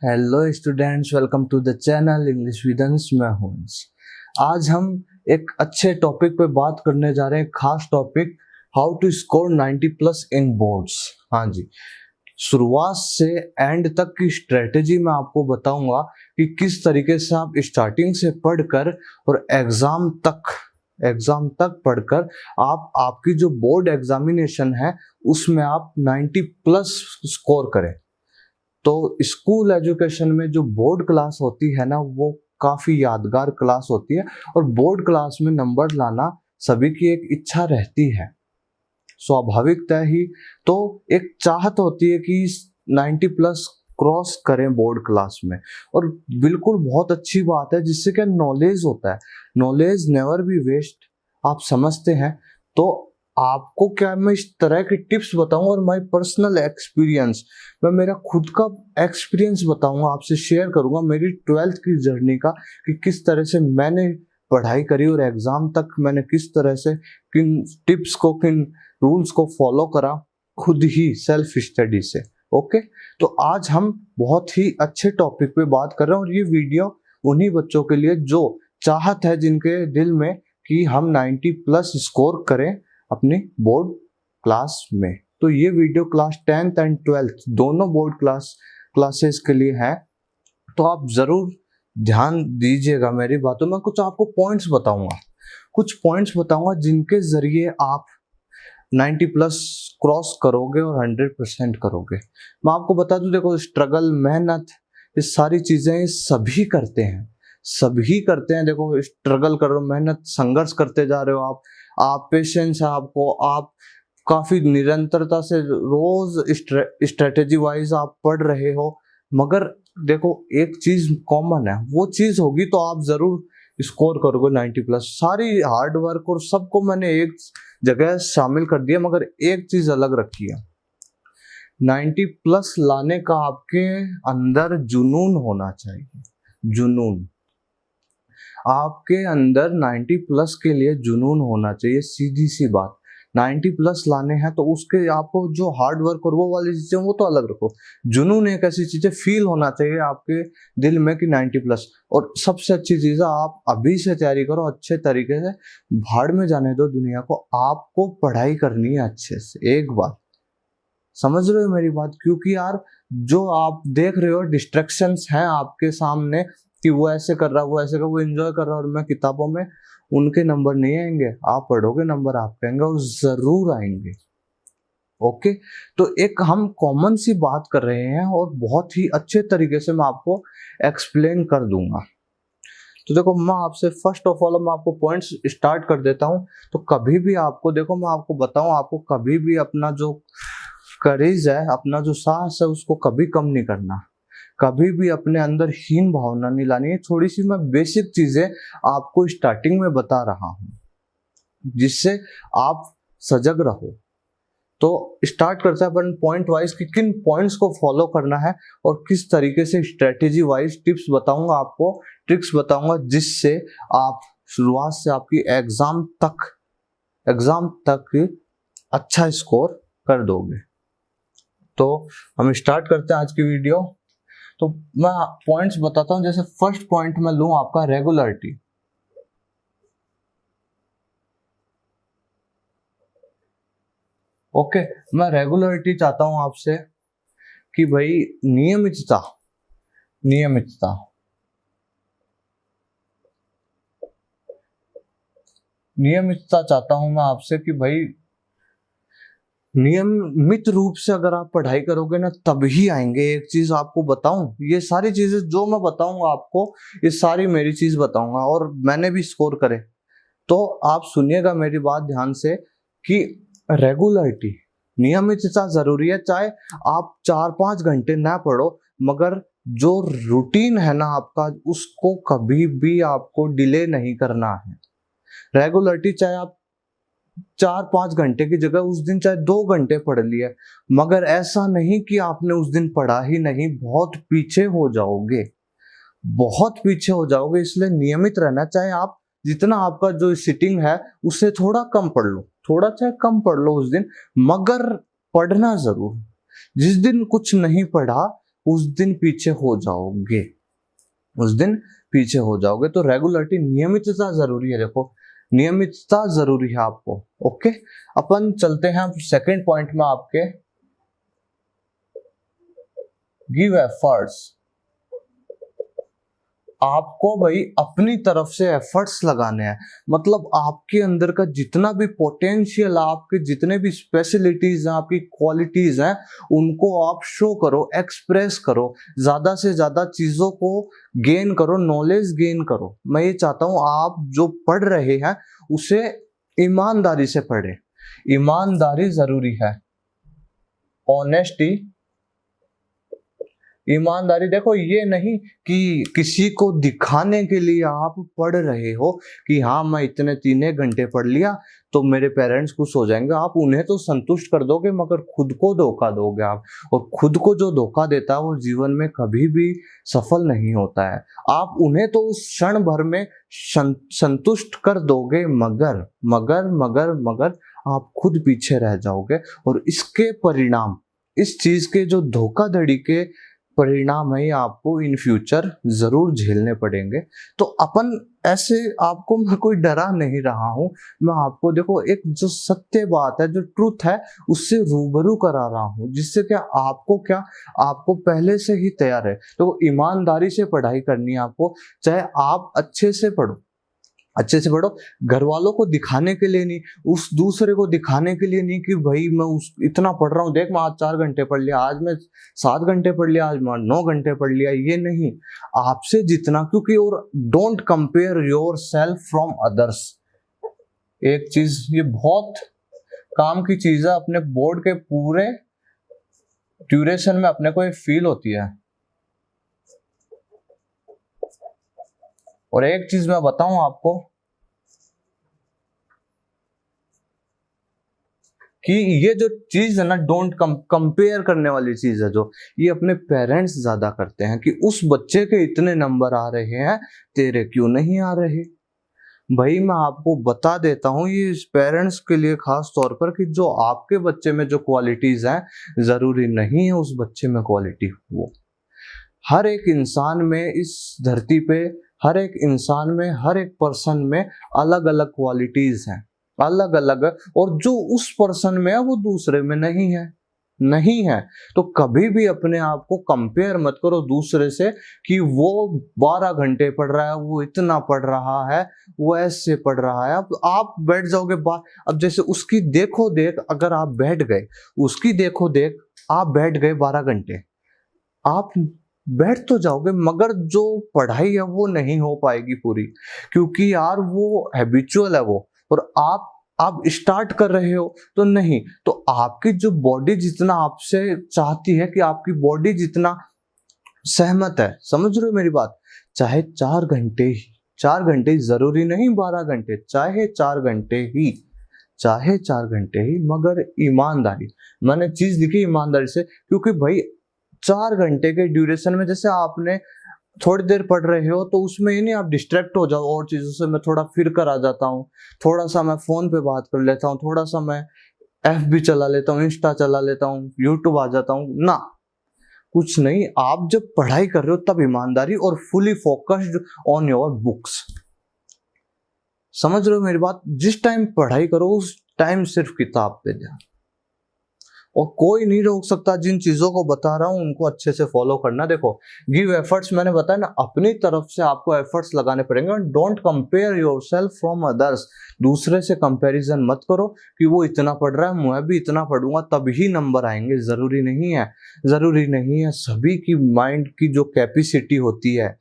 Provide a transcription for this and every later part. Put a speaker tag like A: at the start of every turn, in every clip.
A: Hello students, welcome to the channel English with Ansh. मैं हूं अंश। आज हम एक अच्छे टॉपिक पे बात करने जा रहे हैं, खास topic how to score 90 plus in boards. हाँ जी, शुरुआत से एंड तक की स्ट्रेटेजी मैं आपको बताऊंगा कि किस तरीके से आप स्टार्टिंग से पढ़कर और एग्जाम तक पढ़कर आप आपकी जो बोर्ड एग्जामिनेशन है उसमें आप 90 प्लस स्कोर करें। तो स्कूल एजुकेशन में जो बोर्ड क्लास होती है ना, वो काफी यादगार क्लास होती है और बोर्ड क्लास में नंबर लाना सभी की एक इच्छा रहती है, स्वाभाविकता ही। तो एक चाहत होती है कि 90 प्लस क्रॉस करें बोर्ड क्लास में, और बिल्कुल बहुत अच्छी बात है, जिससे क्या नॉलेज होता है। नॉलेज नेवर बी वेस्ट, आप समझते हैं। तो आपको क्या मैं इस तरह की टिप्स बताऊंगा और माय पर्सनल एक्सपीरियंस, मैं मेरा खुद का एक्सपीरियंस बताऊंगा, आपसे शेयर करूंगा मेरी 12th की जर्नी का, कि किस तरह से मैंने पढ़ाई करी और एग्जाम तक मैंने किस तरह से किन टिप्स को, किन रूल्स को फॉलो करा, खुद ही सेल्फ स्टडी से। ओके, तो आज हम बहुत ही अच्छे टॉपिक पे बात कर रहे हैं और ये वीडियो उन्हीं बच्चों के लिए जो चाहत है, जिनके दिल में कि हम 90 प्लस स्कोर करें अपनी बोर्ड क्लास में। तो ये video class 10th and 12th दोनों बोर्ड क्लासेस के लिए है, तो आप जरूर ध्यान दीजिएगा मेरी बातों में। कुछ आपको पॉइंट्स बताऊंगा जिनके जरिए आप 90 प्लस क्रॉस करोगे और 100% करोगे। मैं आपको बता दूं, देखो, स्ट्रगल, मेहनत, ये सारी चीजें सभी करते हैं। देखो, स्ट्रगल कर रहे हो, मेहनत, संघर्ष करते जा रहे हो आप पेशेंस है आपको, आप काफी निरंतरता से रोज स्ट्रेटेजी वाइज आप पढ़ रहे हो। मगर देखो, एक चीज कॉमन है, वो चीज होगी तो आप जरूर स्कोर करोगे 90 प्लस। सारी हार्ड वर्क और सबको मैंने एक जगह शामिल कर दिया, मगर एक चीज अलग रखी है। 90 प्लस लाने का आपके अंदर जुनून होना चाहिए। जुनून, आपके अंदर 90 प्लस के लिए जुनून होना चाहिए। सीधी सी बात, 90 प्लस लाने हैं तो उसके आपको जो हार्ड वर्क और वो वाली चीजें, वो तो अलग रखो। जुनून एक ऐसी चीज है, फील होना चाहिए आपके दिल में कि 90 प्लस। और सबसे अच्छी चीज है, आप अभी से तैयारी करो अच्छे तरीके से, भाड़ में जाने दो दुनिया को। आपको पढ़ाई करनी है अच्छे से, एक बात समझ रहे हो मेरी बात? क्योंकि यार, जो आप देख रहे हो डिस्ट्रैक्शंस हैं आपके सामने, कि वो ऐसे कर रहा, वो ऐसे कर, वो एंजॉय कर रहा, और मैं किताबों में, उनके नंबर नहीं आएंगे। आप पढ़ोगे, नंबर आपके आएंगे और जरूर आएंगे। ओके, तो एक हम कॉमन सी बात कर रहे हैं और बहुत ही अच्छे तरीके से मैं आपको एक्सप्लेन कर दूंगा। तो देखो, मैं आपसे फर्स्ट ऑफ ऑल मैं आपको पॉइंट्स स्टार्ट कर देता हूं। तो कभी भी आपको, देखो, मैं आपको बताऊं, आपको कभी भी अपना जो करेज है, अपना जो साहस है, उसको कभी कम नहीं करना। कभी भी अपने अंदर हीन भावना नहीं लानी है। थोड़ी सी मैं बेसिक चीजें आपको स्टार्टिंग में बता रहा हूं, जिससे आप सजग रहो। तो स्टार्ट करते हैं अपन पॉइंट वाइज कि किन पॉइंट्स को फॉलो करना है और किस तरीके से स्ट्रेटेजी वाइज टिप्स बताऊंगा आपको, ट्रिक्स बताऊंगा, जिससे आप शुरुआत से आपकी एग्जाम तक अच्छा स्कोर कर दोगे। तो हम स्टार्ट करते हैं आज की वीडियो। तो मैं पॉइंट्स बताता हूं। जैसे फर्स्ट पॉइंट मैं लूं आपका रेगुलरिटी। ओके, मैं रेगुलरिटी चाहता हूं आपसे कि भाई नियमितता चाहता हूं मैं आपसे कि भाई नियमित रूप से अगर आप पढ़ाई करोगे ना, तभी आएंगे। एक चीज आपको बताऊं, ये सारी चीजें जो मैं बताऊंगा आपको, ये सारी मेरी चीज बताऊंगा और मैंने भी स्कोर करे। तो आप सुनिएगा मेरी बात ध्यान से कि रेगुलरिटी, नियमितता जरूरी है। चाहे आप 4-5 घंटे ना पढ़ो, मगर जो रूटीन है ना आपका, उसको कभी भी आपको डिले नहीं करना है। रेगुलरिटी, चाहे आप 4-5 घंटे की जगह उस दिन चाहे 2 घंटे पढ़ लिए, मगर ऐसा नहीं कि आपने उस दिन पढ़ा ही नहीं। बहुत पीछे हो जाओगे। इसलिए नियमित रहना। चाहे आप जितना आपका जो सिटिंग है उससे थोड़ा कम पढ़ लो, थोड़ा चाहे कम पढ़ लो उस दिन, मगर पढ़ना जरूर। जिस दिन कुछ नहीं पढ़ा उस दिन पीछे हो जाओगे, उस दिन पीछे हो जाओगे। तो रेगुलरिटी, नियमितता जरूरी है। देखो नियमितता जरूरी है आपको। ओके, अपन चलते हैं सेकंड पॉइंट में आपके, गिव एफर्ट्स। आपको भाई अपनी तरफ से एफर्ट्स लगाने हैं। मतलब आपके अंदर का जितना भी पोटेंशियल, आपके जितने भी स्पेशलिटीज हैं, आपकी क्वालिटीज हैं, उनको आप शो करो, एक्सप्रेस करो, ज्यादा से ज्यादा चीजों को गेन करो, नॉलेज गेन करो। मैं ये चाहता हूं आप जो पढ़ रहे हैं उसे ईमानदारी से पढ़े। ईमानदारी जरूरी है, ऑनेस्टी, ईमानदारी। देखो ये नहीं कि किसी को दिखाने के लिए आप पढ़ रहे हो कि हाँ मैं इतने 3 घंटे पढ़ लिया तो मेरे पेरेंट्स खुश हो जाएंगे। आप उन्हें तो संतुष्ट कर दोगे मगर खुद को धोखा दोगे आप। और खुद को जो धोखा देता है वो जीवन में कभी भी सफल नहीं होता है। आप उन्हें तो उस क्षण भर में संतुष्ट कर दोगे मगर मगर मगर मगर आप खुद पीछे रह जाओगे। और इसके परिणाम, इस चीज के जो धोखाधड़ी के परिणाम है आपको इन फ्यूचर जरूर झेलने पड़ेंगे। तो अपन ऐसे, आपको मैं कोई डरा नहीं रहा हूं, मैं आपको देखो एक जो सत्य बात है, जो ट्रूथ है, उससे रूबरू करा रहा हूं, जिससे क्या आपको पहले से ही तैयार है। तो ईमानदारी से पढ़ाई करनी है आपको, चाहे आप अच्छे से पढ़ो, अच्छे से पढ़ो, घर वालों को दिखाने के लिए नहीं, उस दूसरे को दिखाने के लिए नहीं कि भाई मैं उस इतना पढ़ रहा हूँ, देख मैं आज 4 घंटे पढ़ लिया, आज मैं 7 घंटे पढ़ लिया, आज मैं 9 घंटे पढ़ लिया। ये नहीं, आपसे जितना, क्योंकि और don't compare your self from others. एक चीज ये बहुत काम की चीज है, अपने बोर्ड के पूरे ड्यूरेशन में अपने को ये फील होती है। और एक चीज मैं बताऊं आपको कि ये जो चीज है ना, डोंट कंपेयर करने वाली चीज है, जो ये अपने पेरेंट्स ज्यादा करते हैं कि उस बच्चे के इतने नंबर आ रहे हैं, तेरे क्यों नहीं आ रहे। भाई मैं आपको बता देता हूँ, ये पेरेंट्स के लिए खास तौर पर, कि जो आपके बच्चे में जो क्वालिटीज हैं, जरूरी नहीं है उस बच्चे में क्वालिटी हो। हर एक इंसान में, इस धरती पे हर एक इंसान में, हर एक पर्सन में अलग अलग क्वालिटीज हैं, अलग अलग। और जो उस पर्सन में है वो दूसरे में नहीं है, नहीं है। तो कभी भी अपने आप को कंपेयर मत करो दूसरे से कि वो 12 घंटे पढ़ रहा है, वो इतना पढ़ रहा है, वो ऐसे पढ़ रहा है। अब आप बैठ जाओगे अब जैसे उसकी देखो देख, अगर आप बैठ गए, उसकी देखो देख आप बैठ गए 12 घंटे, आप बैठ तो जाओगे मगर जो पढ़ाई है वो नहीं हो पाएगी पूरी, क्योंकि यार वो हैबिचुअल है वो। और आप स्टार्ट कर रहे हो तो नहीं, तो आपकी जो बॉडी जितना आपसे चाहती है, कि आपकी बॉडी जितना सहमत है, समझ रहे हो मेरी बात, चाहे 4 घंटे ही, 4 घंटे जरूरी नहीं 12 घंटे, चाहे 4 घंटे ही, चाहे 4 घंटे ही, मगर ईमानदारी। मैंने चीज लिखी ईमानदारी से, क्योंकि भाई 4 घंटे के ड्यूरेशन में जैसे आपने थोड़ी देर पढ़ रहे हो तो उसमें ही नहीं आप डिस्ट्रैक्ट हो जाओ और चीजों से। मैं थोड़ा फिर कर आ जाता हूँ, थोड़ा सा मैं फोन पे बात कर लेता हूँ, थोड़ा सा मैं FB चला लेता हूँ, इंस्टा चला लेता हूँ, यूट्यूब आ जाता हूँ ना, कुछ नहीं। आप जब पढ़ाई कर रहे हो तब ईमानदारी और fully focused on your books. समझ रहे हो मेरी बात, जिस टाइम पढ़ाई करो उस टाइम सिर्फ किताब पे ध्यान। और कोई नहीं रोक सकता, जिन चीजों को बता रहा हूं उनको अच्छे से फॉलो करना। देखो गिव एफर्ट्स, मैंने बताया ना, अपनी तरफ से आपको एफर्ट्स लगाने पड़ेंगे। Don't compare yourself from others, दूसरे से कंपैरिजन मत करो कि वो इतना पढ़ रहा है मैं भी इतना पढ़ूंगा तभी नंबर आएंगे। जरूरी नहीं है, जरूरी नहीं है। सभी की माइंड की जो कैपेसिटी होती है,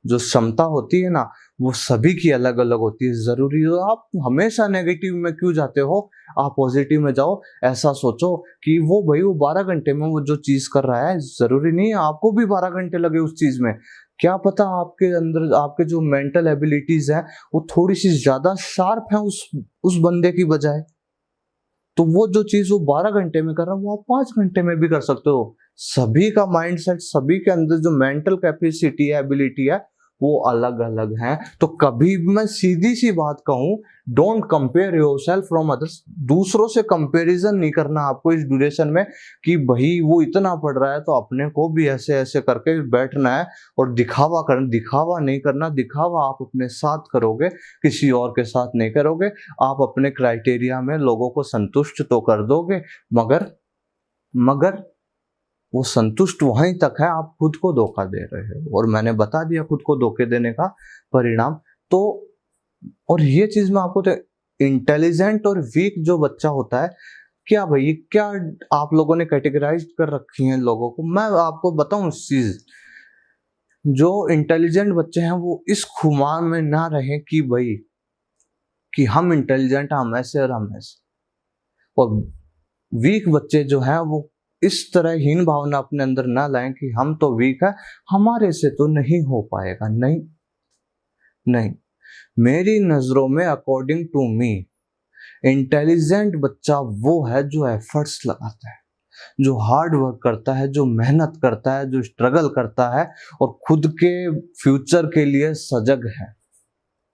A: जो क्षमता होती है ना, वो सभी की अलग अलग होती है। जरूरी है आप हमेशा नेगेटिव में क्यों जाते हो, आप पॉजिटिव में जाओ। ऐसा सोचो कि वो भाई वो 12 घंटे में वो जो चीज कर रहा है, जरूरी नहीं है आपको भी 12 घंटे लगे उस चीज में। क्या पता आपके अंदर आपके जो मेंटल एबिलिटीज है वो थोड़ी सी ज्यादा शार्प है उस बंदे की बजाय। तो वो जो चीज वो 12 घंटे में कर रहा है वो आप 5 घंटे में भी कर सकते हो। सभी का माइंडसेट, सभी के अंदर जो मेंटल कैपेसिटी है, एबिलिटी है, वो अलग अलग हैं। तो कभी भी मैं सीधी सी बात कहूँ, don't compare yourself from others. दूसरों से कंपैरिजन नहीं करना आपको इस ड्यूरेशन में कि भाई वो इतना पढ़ रहा है तो अपने को भी ऐसे ऐसे करके बैठना है और दिखावा नहीं करना। दिखावा आप अपने साथ करोगे, किसी और के साथ नहीं करोगे। आप अपने क्राइटेरिया में लोगों को संतुष्ट तो कर दोगे, मगर वो संतुष्ट वहीं तक है, आप खुद को धोखा दे रहे हो। और मैंने बता दिया खुद को धोखे देने का परिणाम। तो और ये चीज मैं आपको, इंटेलिजेंट और वीक जो बच्चा होता है, क्या भाई क्या आप लोगों ने कैटेगराइज कर रखी हैं लोगों को। मैं आपको बताऊं चीज, जो इंटेलिजेंट बच्चे हैं वो इस खुमार में ना रहे कि भाई कि हम इंटेलिजेंट, हम ऐसे और हम ऐसे। और वीक बच्चे जो हैं वो इस तरह हीन भावना अपने अंदर ना लाएं कि हम तो वीक है, हमारे से तो नहीं हो पाएगा। नहीं नहीं, मेरी नजरों में अकॉर्डिंग टू मी इंटेलिजेंट बच्चा वो है जो एफर्ट्स लगाता है, जो हार्ड वर्क करता है, जो मेहनत करता है, जो स्ट्रगल करता है और खुद के फ्यूचर के लिए सजग है,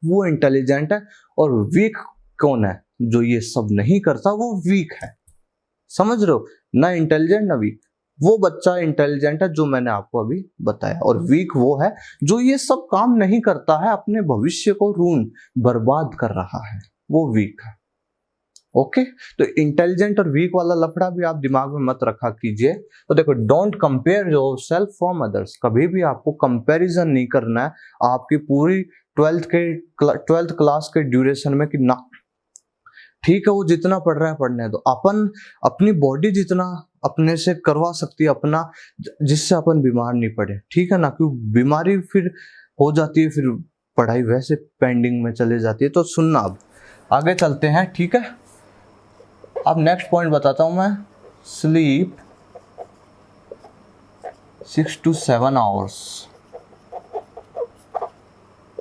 A: वो इंटेलिजेंट है। और वीक कौन है? जो ये सब नहीं करता वो वीक है। समझ रहे हो? ना इंटेलिजेंट ना वीक। वो बच्चा इंटेलिजेंट है जो मैंने आपको अभी बताया, और वीक वो है जो ये सब काम नहीं करता है, अपने भविष्य को बर्बाद कर रहा है, वो वीक है। ओके, तो इंटेलिजेंट और वीक वाला लफड़ा भी आप दिमाग में मत रखा कीजिए। तो देखो, don't compare yourself from others. कभी भी आपको कंपैरिजन नहीं करना है आपकी पूरी ट्वेल्थ क्लास के ड्यूरेशन में कि ना ठीक है वो जितना पढ़ रहा है पढ़ने दो। अपन अपनी बॉडी जितना अपने से करवा सकती है अपना, जिससे अपन बीमार नहीं पड़े, ठीक है ना। क्योंकि बीमारी फिर हो जाती है, फिर पढ़ाई वैसे पेंडिंग में चले जाती है। तो सुनना, अब आगे चलते हैं, ठीक है। अब नेक्स्ट पॉइंट बताता हूं मैं। स्लीप 6 to 7 आवर्स,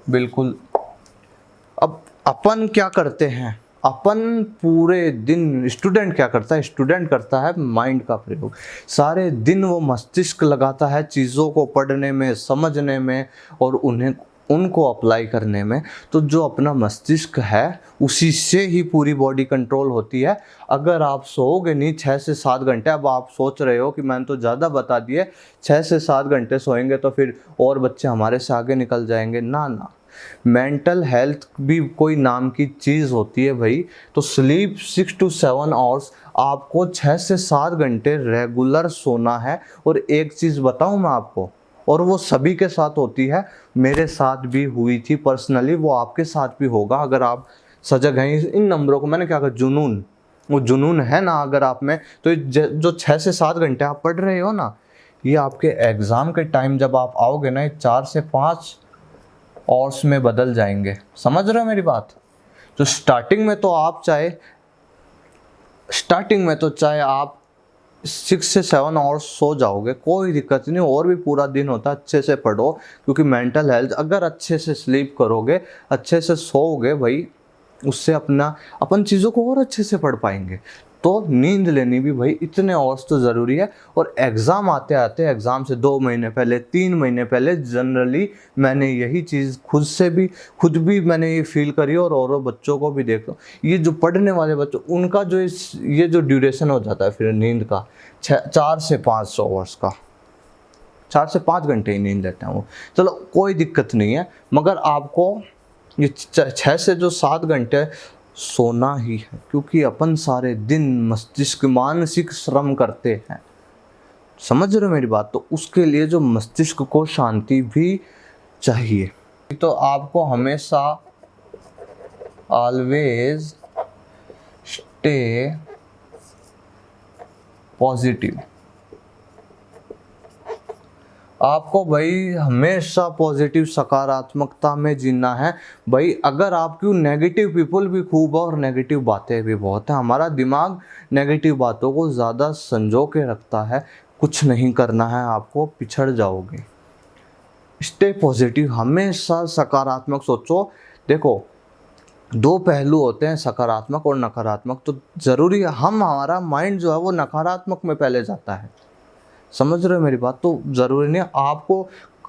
A: बिल्कुल। अब अपन क्या करते हैं, अपन पूरे दिन, स्टूडेंट क्या करता है, स्टूडेंट करता है माइंड का प्रयोग। सारे दिन वो मस्तिष्क लगाता है चीज़ों को पढ़ने में, समझने में और उनको अप्लाई करने में। तो जो अपना मस्तिष्क है उसी से ही पूरी बॉडी कंट्रोल होती है। अगर आप सोओगे नहीं 6 से 7 घंटे, अब आप सोच रहे हो कि मैंने तो ज़्यादा बता दिए, 6 से 7 घंटे सोएंगे तो फिर और बच्चे हमारे से आगे निकल जाएंगे। ना ना, मेंटल हेल्थ भी कोई नाम की चीज़ होती है भाई। तो स्लीप 6 to 7 आवर्स, आपको 6 से 7 घंटे रेगुलर सोना है। और एक चीज़ बताऊं मैं आपको, और वो सभी के साथ होती है, मेरे साथ भी हुई थी पर्सनली, वो आपके साथ भी होगा अगर आप सजग हैं। इन नंबरों को मैंने क्या कहा, जुनून, वो जुनून है ना अगर आप में, तो जो 6 से 7 घंटे आप पढ़ रहे हो ना, ये आपके एग्ज़ाम के टाइम जब आप आओगे ना, 4 से 5 आवर्स में बदल जाएंगे। समझ रहे हो मेरी बात? तो स्टार्टिंग में तो चाहे आप 6 से 7 आवर्स सो जाओगे, कोई दिक्कत नहीं, और भी पूरा दिन होता है, अच्छे से पढ़ो। क्योंकि मेंटल हेल्थ, अगर अच्छे से स्लीप करोगे, अच्छे से सोओगे भाई, उससे अपन चीज़ों को और अच्छे से पढ़ पाएंगे। तो नींद लेनी भी भाई इतने आवर्स तो ज़रूरी है। और एग्ज़ाम आते आते, एग्ज़ाम से 2 महीने पहले, 3 महीने पहले, जनरली मैंने यही चीज़ खुद भी मैंने ये फील करी, और बच्चों को भी देखता हूँ। ये जो पढ़ने वाले बच्चों, उनका जो ये जो ड्यूरेशन हो जाता है फिर नींद का 4 से 5 आवर्स का, 4 से 5 घंटे ही नींद लेते हैं वो। चलो कोई दिक्कत नहीं है, मगर आपको ये 6 से जो 7 घंटे सोना ही है। क्योंकि अपन सारे दिन मानसिक श्रम करते हैं। समझ रहे हो मेरी बात? तो उसके लिए जो मस्तिष्क को शांति भी चाहिए। तो आपको हमेशा ऑलवेज स्टे पॉजिटिव, आपको भाई हमेशा पॉजिटिव, सकारात्मकता में जीना है भाई। अगर आपकी नेगेटिव पीपल भी खूब है और नेगेटिव बातें भी बहुत हैं, हमारा दिमाग नेगेटिव बातों को ज़्यादा संजो के रखता है। कुछ नहीं करना है आपको, पिछड़ जाओगे। स्टे पॉजिटिव, हमेशा सकारात्मक सोचो। देखो, 2 पहलू होते हैं, सकारात्मक और नकारात्मक। तो ज़रूरी है हमारा माइंड जो है वो नकारात्मक में पहले जाता है। समझ रहे हो मेरी बात? तो ज़रूरी नहीं आपको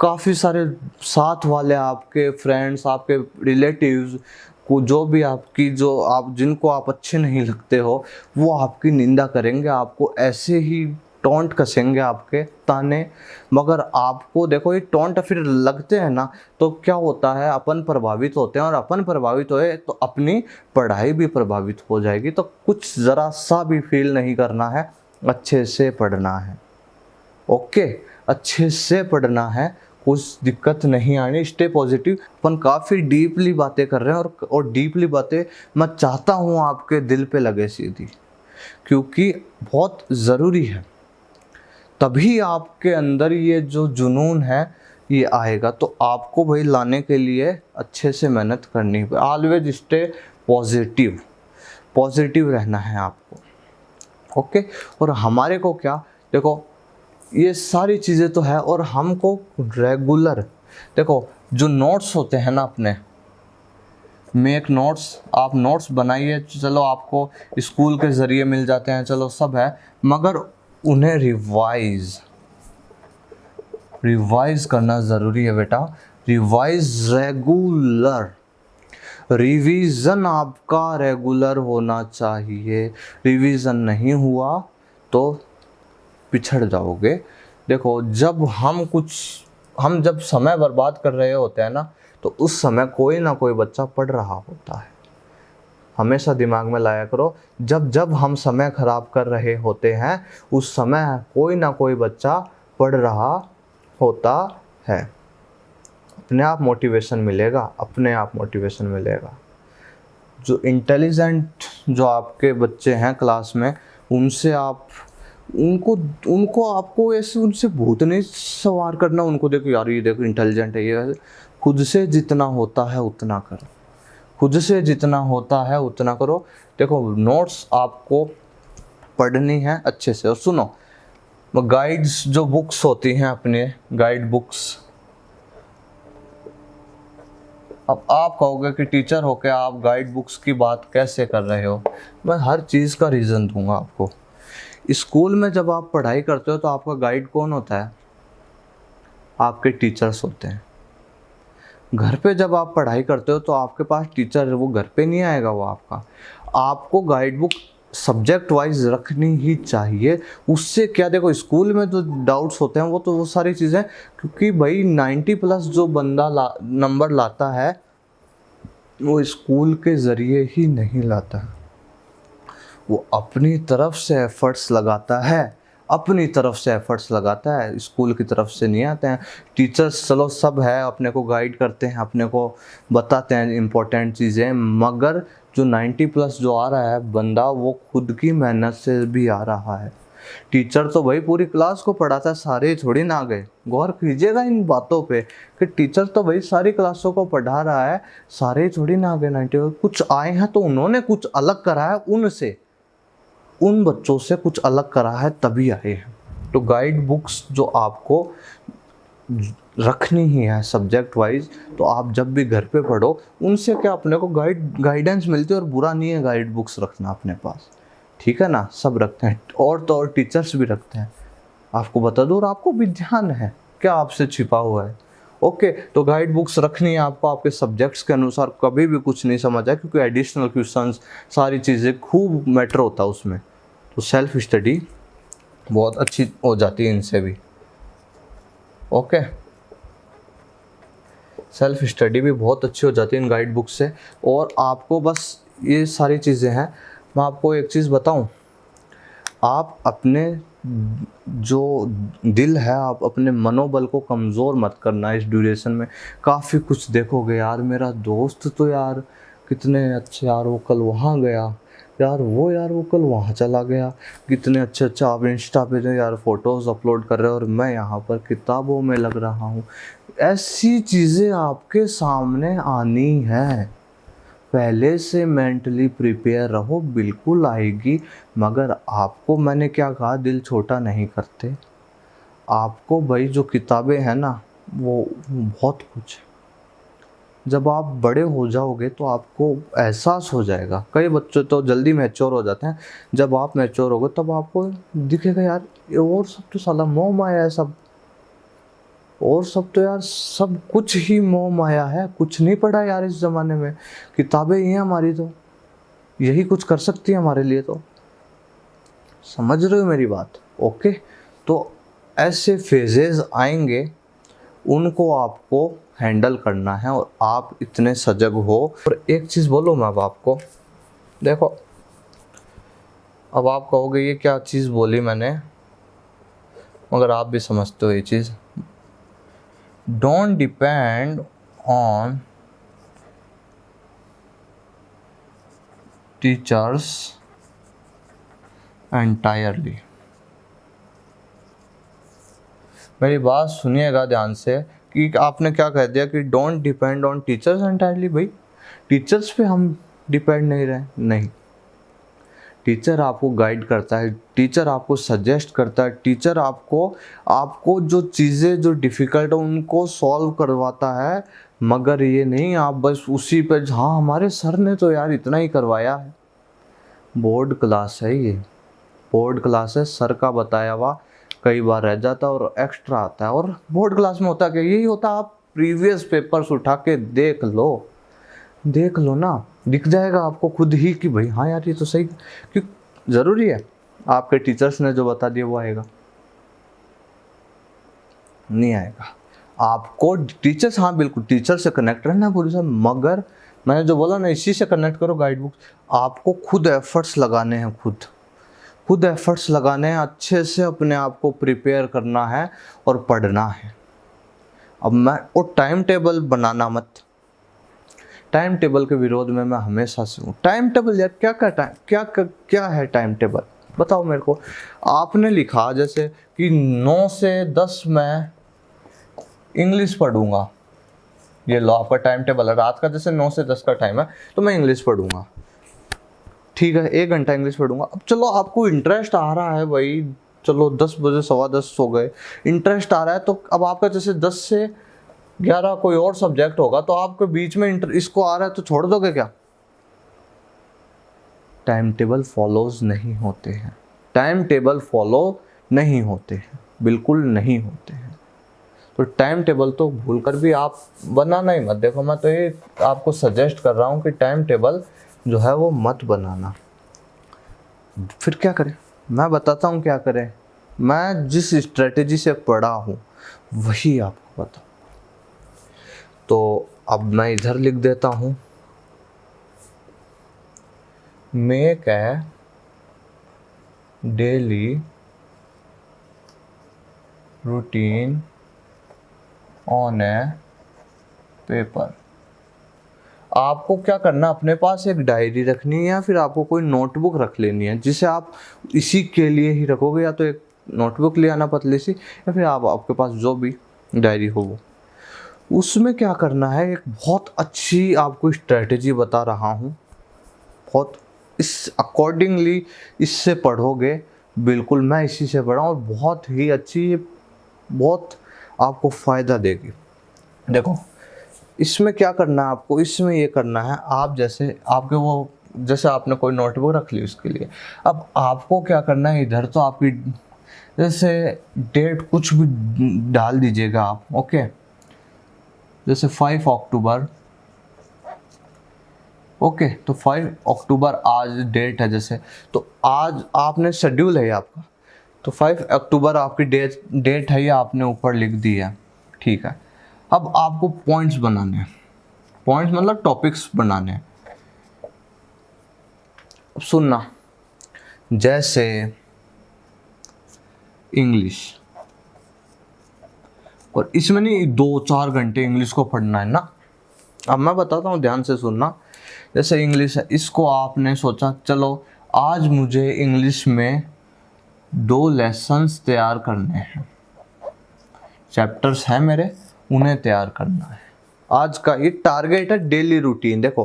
A: काफ़ी सारे साथ वाले आपके फ्रेंड्स, आपके रिलेटिव्स को, जो भी आपकी, जो आप जिनको आप अच्छे नहीं लगते हो, वो आपकी निंदा करेंगे, आपको ऐसे ही टोंट कसेंगे, आपके ताने। मगर आपको देखो, ये टोंट फिर लगते हैं ना, तो क्या होता है, अपन प्रभावित होते हैं, और अपन प्रभावित होए तो अपनी पढ़ाई भी प्रभावित हो जाएगी। तो कुछ ज़रा सा भी फील नहीं करना है, अच्छे से पढ़ना है। ओके, अच्छे से पढ़ना है, कुछ दिक्कत नहीं आनी, स्टे पॉजिटिव। अपन काफ़ी डीपली बातें कर रहे हैं, और डीपली बातें मैं चाहता हूँ आपके दिल पे लगे सीधी, क्योंकि बहुत ज़रूरी है। तभी आपके अंदर ये जो जुनून है ये आएगा। तो आपको भाई लाने के लिए अच्छे से मेहनत करनी है। ऑलवेज स्टे पॉजिटिव, पॉजिटिव रहना है आपको। ओके, और हमारे को क्या, देखो ये सारी चीज़ें तो है, और हमको रेगुलर, देखो जो नोट्स होते हैं ना अपने, मेक नोट्स, आप नोट्स बनाइए। चलो आपको स्कूल के ज़रिए मिल जाते हैं, चलो सब है, मगर उन्हें रिवाइज करना ज़रूरी है बेटा। रिवाइज रेगुलर, रिवीजन आपका रेगुलर होना चाहिए। रिवीजन नहीं हुआ तो पिछड़ जाओगे। देखो जब हम जब समय बर्बाद कर रहे होते हैं ना, तो उस समय कोई ना कोई बच्चा पढ़ रहा होता है। हमेशा दिमाग में लाया करो, जब हम समय खराब कर रहे होते हैं, उस समय कोई ना कोई बच्चा पढ़ रहा होता है। अपने आप मोटिवेशन मिलेगा, अपने आप मोटिवेशन मिलेगा। जो इंटेलिजेंट जो आपके बच्चे हैं क्लास में, उनसे आप उनको आपको ऐसे उनसे भूत नहीं सवार करना। उनको देखो यार ये देखो इंटेलिजेंट है ये, खुद से जितना होता है उतना करो, खुद से जितना होता है उतना करो। देखो नोट्स आपको पढ़नी है अच्छे से। और सुनो, गाइड्स जो बुक्स होती हैं अपने, गाइड बुक्स, अब आप कहोगे कि टीचर होके आप गाइड बुक्स की बात कैसे कर रहे हो। मैं हर चीज़ का रीज़न दूंगा आपको। स्कूल में जब आप पढ़ाई करते हो तो आपका गाइड कौन होता है? आपके टीचर्स होते हैं। घर पे जब आप पढ़ाई करते हो तो आपके पास टीचर, वो घर पे नहीं आएगा, वो आपको गाइड बुक सब्जेक्ट वाइज रखनी ही चाहिए। उससे क्या, देखो स्कूल में जो डाउट्स होते हैं वो सारी चीज़ें, क्योंकि भाई 90+ जो बंदा नंबर लाता है वो स्कूल के ज़रिए ही नहीं लाता है, वो अपनी तरफ से एफर्ट्स लगाता है, अपनी तरफ से एफर्ट्स लगाता है, स्कूल की तरफ से नहीं आते हैं। टीचर्स चलो सब है, अपने को गाइड करते हैं, अपने को बताते हैं इम्पोर्टेंट चीज़ें, मगर जो 90+ जो आ रहा है बंदा, वो खुद की मेहनत से भी आ रहा है। टीचर तो भाई पूरी क्लास को पढ़ाता है, सारे थोड़ी ना आ गए। गौर कीजिएगा इन बातों पे कि टीचर तो भाई सारी क्लासों को पढ़ा रहा है, सारे थोड़ी ना आ गए 90। कुछ आए हैं तो उन्होंने कुछ अलग करा है, उन बच्चों से कुछ अलग करा है तभी आए हैं। तो गाइड बुक्स जो आपको रखनी ही है सब्जेक्ट वाइज, तो आप जब भी घर पे पढ़ो, उनसे क्या अपने को गाइडेंस मिलती है। और बुरा नहीं है गाइड बुक्स रखना अपने पास, ठीक है ना, सब रखते हैं, और तो और टीचर्स भी रखते हैं। आपको बता दो, और आपको भी ध्यान है क्या आपसे छिपा हुआ है। ओके, तो गाइड बुक्स रखनी है आपको, आपके सब्जेक्ट्स के अनुसार। कभी भी कुछ नहीं समझ आए, क्योंकि एडिशनल क्वेश्चंस सारी चीज़ें खूब मैटर होता है उसमें, तो सेल्फ स्टडी बहुत अच्छी हो जाती है इनसे भी। ओके, सेल्फ स्टडी भी बहुत अच्छी हो जाती है इन गाइड बुक से। और आपको बस ये सारी चीज़ें हैं। मैं आपको एक चीज़ बताऊं, आप अपने जो दिल है, आप अपने मनोबल को कमज़ोर मत करना इस ड्यूरेशन में। काफ़ी कुछ देखोगे यार, मेरा दोस्त तो यार कितने अच्छे, यार वो कल वहाँ गया, यार वो कल वहाँ चला गया, कितने अच्छे अच्छे आप इंस्टा पे जो यार फ़ोटोज़ अपलोड कर रहे हो, और मैं यहाँ पर किताबों में लग रहा हूँ। ऐसी चीज़ें आपके सामने आनी है, पहले से मेंटली प्रिपेयर रहो, बिल्कुल आएगी। मगर आपको मैंने क्या कहा, दिल छोटा नहीं करते। आपको भाई जो किताबें हैं ना, वो बहुत कुछ है। जब आप बड़े हो जाओगे तो आपको एहसास हो जाएगा। कई बच्चे तो जल्दी मैच्योर हो जाते हैं, जब आप मैच्योर होगे तब आपको दिखेगा यार ये और सब तो साला मोह माया है सब। और सब तो यार सब कुछ ही मोह माया है, कुछ नहीं पढ़ा यार इस ज़माने में। किताबें ही हैं हमारी, तो यही कुछ कर सकती है हमारे लिए। तो समझ रहे हो मेरी बात? ओके, तो ऐसे फेजेस आएंगे, उनको आपको हैंडल करना है और आप इतने सजग हो। और एक चीज़ बोलो मैं अब आपको, देखो अब आप कहोगे ये क्या चीज़ बोली मैंने, मगर आप भी समझते हो ये चीज़। Don't depend on teachers entirely. मेरी बात सुनिएगा ध्यान से कि आपने क्या कह दिया कि don't depend on teachers entirely. भाई टीचर्स पे हम डिपेंड नहीं रहे, नहीं। टीचर आपको गाइड करता है, टीचर आपको सजेस्ट करता है, टीचर आपको जो चीज़ें जो डिफ़िकल्ट है उनको सॉल्व करवाता है। मगर ये नहीं आप बस उसी पे, हाँ हमारे सर ने तो यार इतना ही करवाया है। बोर्ड क्लास है ये, बोर्ड क्लास है, सर का बताया हुआ कई बार रह जाता है और एक्स्ट्रा आता है। और बोर्ड क्लास में होता क्या, यही होता, आप प्रीवियस पेपर्स उठा के देख लो ना, दिख जाएगा आपको खुद ही कि भाई हाँ यार ये तो सही। क्यों ज़रूरी है आपके टीचर्स ने जो बता दिया वो आएगा? नहीं आएगा। आपको टीचर्स, हाँ बिल्कुल टीचर से कनेक्ट रहना पूरी सब, मगर मैंने जो बोला ना इसी से कनेक्ट करो, गाइड बुक। आपको खुद एफर्ट्स लगाने हैं, खुद एफर्ट्स लगाने हैं, अच्छे से अपने आप को प्रिपेयर करना है और पढ़ना है। अब मैं और टाइम टेबल बनाना मत, टाइम टेबल के विरोध में मैं हमेशा से हूँ। टाइम टेबल यार क्या है टाइम टेबल, बताओ मेरे को। आपने लिखा जैसे कि 9 से 10 मैं इंग्लिश पढ़ूंगा, ये लो आपका टाइम टेबल है। रात का जैसे 9 से 10 का टाइम है तो मैं इंग्लिश पढ़ूंगा, ठीक है 1 घंटा इंग्लिश पढ़ूंगा। अब चलो आपको इंटरेस्ट आ रहा है भाई, चलो 10 बजे 10:15 सो गए, इंटरेस्ट आ रहा है, तो अब आपका जैसे 10 से 11 कोई और सब्जेक्ट होगा, तो आपके बीच में इसको आ रहा है तो छोड़ दोगे क्या? टाइम टेबल फॉलोज नहीं होते हैं, टाइम टेबल फॉलो नहीं होते हैं, बिल्कुल नहीं होते हैं। तो टाइम टेबल तो भूल कर भी आप बनाना ही मत। देखो मैं तो ये आपको सजेस्ट कर रहा हूँ कि टाइम टेबल जो है वो मत बनाना। फिर क्या करें, मैं बताता हूँ क्या करें। मैं जिस स्ट्रेटेजी से पढ़ा हूँ वही आपको बताऊँ। तो अब मैं इधर लिख देता हूँ, make a daily routine on A paper. आपको क्या करना, अपने पास एक डायरी रखनी है या फिर आपको कोई नोटबुक रख लेनी है जिसे आप इसी के लिए ही रखोगे। या तो एक नोटबुक ले आना पतली सी, या फिर आपके पास जो भी डायरी हो वो। उसमें क्या करना है, एक बहुत अच्छी आपको स्ट्रेटेजी बता रहा हूँ, बहुत इस अकॉर्डिंगली इससे पढ़ोगे, बिल्कुल मैं इसी से पढ़ा और बहुत ही अच्छी, बहुत आपको फ़ायदा देगी। देखो इसमें क्या करना है आपको, इसमें ये करना है, आप जैसे आपके वो जैसे आपने कोई नोटबुक रख ली उसके लिए, अब आपको क्या करना है, इधर तो आपकी जैसे डेट कुछ भी डाल दीजिएगा आप, ओके। जैसे 5 अक्टूबर, ओके, तो 5 अक्टूबर आज डेट है जैसे, तो आज आपने शेड्यूल है आपका, तो 5 अक्टूबर आपकी डेट है, ये आपने ऊपर लिख दी है, ठीक है। अब आपको पॉइंट्स बनाने हैं, पॉइंट्स मतलब टॉपिक्स बनाने हैं। अब सुनना, जैसे इंग्लिश, और इसमें नहीं 2-4 घंटे इंग्लिश को पढ़ना है ना। अब मैं बताता हूँ, ध्यान से सुनना। जैसे इंग्लिश है, इसको आपने सोचा चलो आज मुझे इंग्लिश में 2 लेसन्स तैयार करने हैं, चैप्टर्स हैं मेरे, उन्हें तैयार करना है। आज का ये टारगेट है, डेली रूटीन। देखो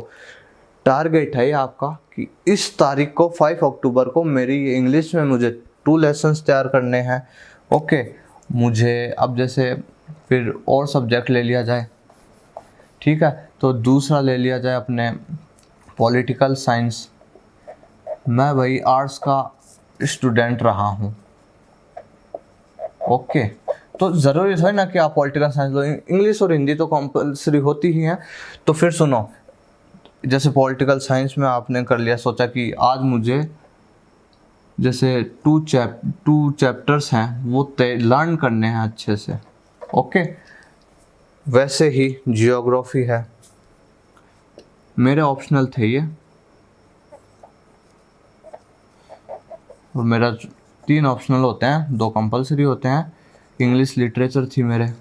A: टारगेट है ये आपका कि इस तारीख को 5 अक्टूबर को मेरी इंग्लिश में मुझे 2 लेसन्स तैयार करने हैं, ओके। मुझे अब जैसे फिर और सब्जेक्ट ले लिया जाए, ठीक है, तो दूसरा ले लिया जाए अपने पॉलिटिकल साइंस। मैं भाई आर्ट्स का स्टूडेंट रहा हूँ, ओके, तो ज़रूरी है ना कि आप पॉलिटिकल साइंस लो, इंग्लिश और हिंदी तो कंपलसरी होती ही हैं। तो फिर सुनो, जैसे पॉलिटिकल साइंस में आपने कर लिया, सोचा कि आज मुझे जैसे टू चैप्टर्स हैं वो लर्न करने हैं अच्छे से, ओके। वैसे ही जियोग्राफी है, मेरे ऑप्शनल थे ये, और मेरा 3 ऑप्शनल होते हैं, 2 कंपलसरी होते हैं। इंग्लिश लिटरेचर थी मेरे,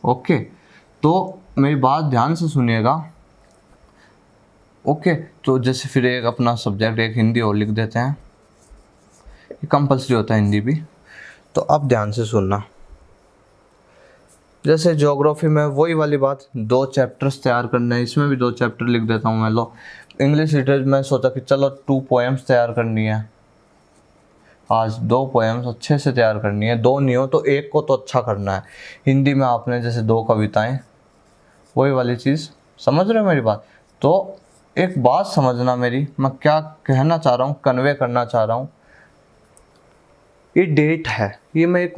A: ओके। तो मेरी बात ध्यान से सुनिएगा, ओके। तो जैसे फिर एक अपना सब्जेक्ट एक हिंदी और लिख देते हैं, ये कंपलसरी होता है हिंदी भी। तो अब ध्यान से सुनना, जैसे ज्योग्राफी में वही वाली बात, 2 चैप्टर्स तैयार करना है, इसमें भी 2 चैप्टर लिख देता हूँ मैं। लो इंग्लिश लिटरेचर में सोचा कि चलो 2 पोएम्स तैयार करनी है, आज 2 पोएम्स अच्छे से तैयार करनी है, 2 नहीं हो तो 1 को तो अच्छा करना है। हिंदी में आपने जैसे 2 कविताएं, वही वाली चीज़, समझ रहे हो मेरी बात। तो एक बात समझना मेरी, मैं क्या कहना चाह रहा हूँ, कन्वे करना चाह रहा हूँ। ये डेट है, ये मैं एक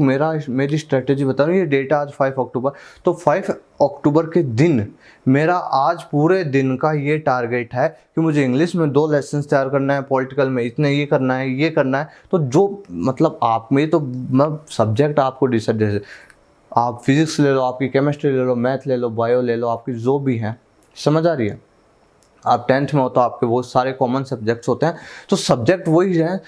A: मेरी स्ट्रेटेजी बता रहा हूँ। ये डेट है आज 5 अक्टूबर, तो 5 अक्टूबर के दिन मेरा आज पूरे दिन का ये टारगेट है कि मुझे इंग्लिश में 2 लेसन तैयार करना है, पॉलिटिकल में इतने ये करना है, ये करना है। तो जो मतलब आप में तो मैं सब्जेक्ट आपको डिसाइड, जैसे आप फिजिक्स ले लो, आपकी केमिस्ट्री ले लो, मैथ ले लो, बायो ले लो, आपकी जो भी हैं, समझ आ रही है। आप 10th में हो तो आपके वो सारे कॉमन सब्जेक्ट्स होते हैं, तो सब्जेक्ट वही है।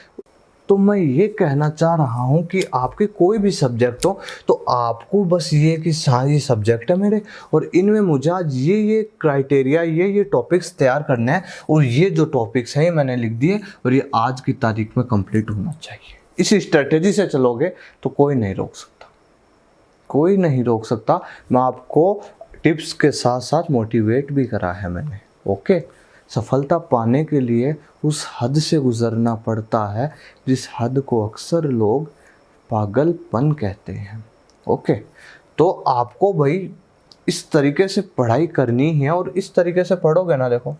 A: तो मैं ये कहना चाह रहा हूँ कि आपके कोई भी सब्जेक्ट हो तो आपको बस ये कि सारी सब्जेक्ट है मेरे, और इनमें मुझे आज ये क्राइटेरिया, ये टॉपिक्स तैयार करने हैं, और ये जो टॉपिक्स हैं ये मैंने लिख दिए, और ये आज की तारीख में कंप्लीट होना चाहिए। इस स्ट्रेटेजी से चलोगे तो कोई नहीं रोक सकता, कोई नहीं रोक सकता। मैं आपको टिप्स के साथ साथ मोटिवेट भी करा है मैंने, ओके। सफलता पाने के लिए उस हद से गुजरना पड़ता है जिस हद को अक्सर लोग पागलपन कहते हैं, ओके। तो आपको भाई इस तरीके से पढ़ाई करनी है, और इस तरीके से पढ़ोगे ना, देखो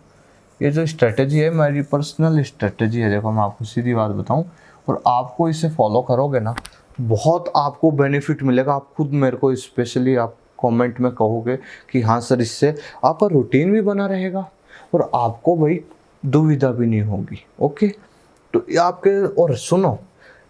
A: ये जो स्ट्रेटेजी है मेरी पर्सनल स्ट्रेटेजी है, देखो मैं आपको सीधी बात बताऊं, और आपको इसे फॉलो करोगे ना, बहुत आपको बेनिफिट मिलेगा। आप खुद मेरे को स्पेशली आप कमेंट में कहोगे कि हाँ सर, इससे आपका रूटीन भी बना रहेगा और आपको भाई दुविधा भी नहीं होगी, ओके। तो आपके, और सुनो,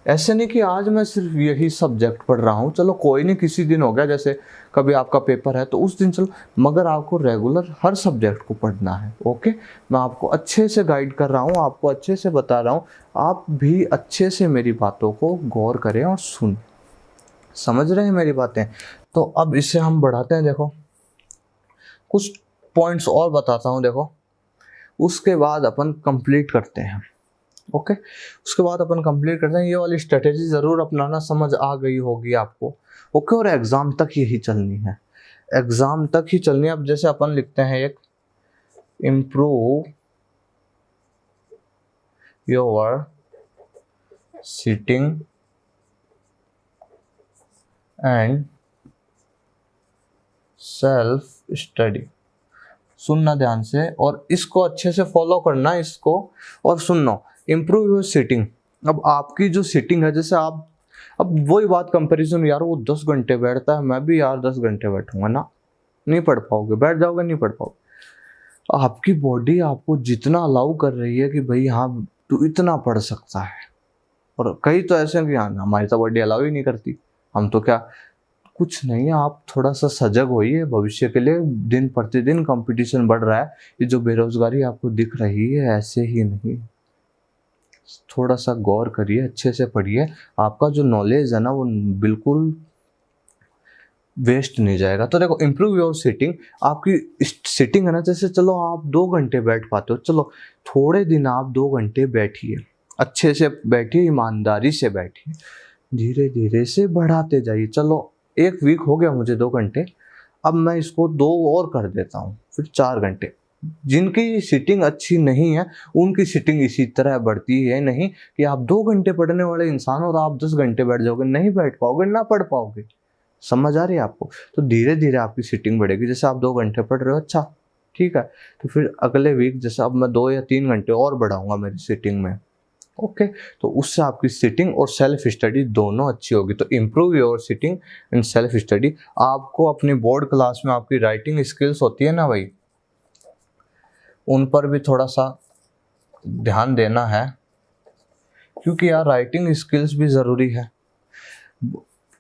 A: ऐसे नहीं कि आज मैं सिर्फ यही सब्जेक्ट पढ़ रहा हूँ, चलो कोई नहीं, किसी दिन हो गया, जैसे कभी आपका पेपर है तो उस दिन चलो, मगर आपको रेगुलर हर सब्जेक्ट को पढ़ना है, ओके। मैं आपको अच्छे से गाइड कर रहा हूँ, आपको अच्छे से बता रहा हूँ, आप भी अच्छे से मेरी बातों को गौर करें और सुन, समझ रहे हैं मेरी बातें। तो अब इसे हम बढ़ाते हैं, देखो कुछ पॉइंट्स और बताता हूँ, देखो उसके बाद अपन कंप्लीट करते हैं, ओके। उसके बाद अपन कंप्लीट करते हैं। ये वाली स्ट्रेटेजी ज़रूर अपनाना, समझ आ गई होगी आपको, ओके। और एग्ज़ाम तक यही चलनी है, एग्ज़ाम तक ही चलनी है। अब जैसे अपन लिखते हैं एक, improve your sitting and self study. सुनना ध्यान से और इसको अच्छे से फॉलो करना इसको, और सुनना, इम्प्रूव योर सिटिंग। अब आपकी जो सिटिंग है, जैसे आप, अब वही बात कंपैरिजन, यार वो 10 घंटे बैठता है, मैं भी यार 10 घंटे बैठूंगा ना, नहीं पढ़ पाओगे, बैठ जाओगे नहीं पढ़ पाओगे। आपकी बॉडी आपको जितना अलाउ कर रही है कि भाई हाँ तू इतना पढ़ सकता है, और कई तो ऐसे हैं कि हाँ हमारी तो बॉडी अलाउ ही नहीं करती, हम तो क्या, कुछ नहीं है। आप थोड़ा सा सजग होइए भविष्य के लिए, दिन प्रतिदिन कंपटीशन बढ़ रहा है। ये जो बेरोजगारी आपको दिख रही है ऐसे ही नहीं, थोड़ा सा गौर करिए, अच्छे से पढ़िए, आपका जो नॉलेज है ना वो बिल्कुल वेस्ट नहीं जाएगा। तो देखो, इम्प्रूव योर सिटिंग, आपकी सिटिंग है ना, जैसे चलो आप 2 घंटे बैठ पाते हो, चलो थोड़े दिन आप 2 घंटे बैठिए, अच्छे से बैठिए, ईमानदारी से बैठिए, धीरे धीरे से बढ़ाते जाइए। चलो 1 वीक हो गया मुझे 2 घंटे, अब मैं इसको 2 और कर देता हूँ, फिर 4 घंटे। जिनकी सीटिंग अच्छी नहीं है उनकी सीटिंग इसी तरह बढ़ती है, नहीं कि आप 2 घंटे पढ़ने वाले इंसान और आप 10 घंटे बैठ जाओगे, नहीं बैठ पाओगे, ना पढ़ पाओगे। समझ आ रही है आपको? तो धीरे धीरे आपकी सीटिंग बढ़ेगी। जैसे आप 2 घंटे पढ़ रहे हो, अच्छा ठीक है, तो फिर अगले वीक जैसे अब मैं 2 या 3 घंटे और बढ़ाऊंगा मेरी सीटिंग में, ओके, तो उससे आपकी सिटिंग और सेल्फ स्टडी दोनों अच्छी होगी। तो improve your sitting and self study. आपको अपनी बोर्ड क्लास में आपकी राइटिंग स्किल्स होती है ना भाई, उन पर भी थोड़ा सा ध्यान देना है, क्योंकि यार राइटिंग स्किल्स भी ज़रूरी है।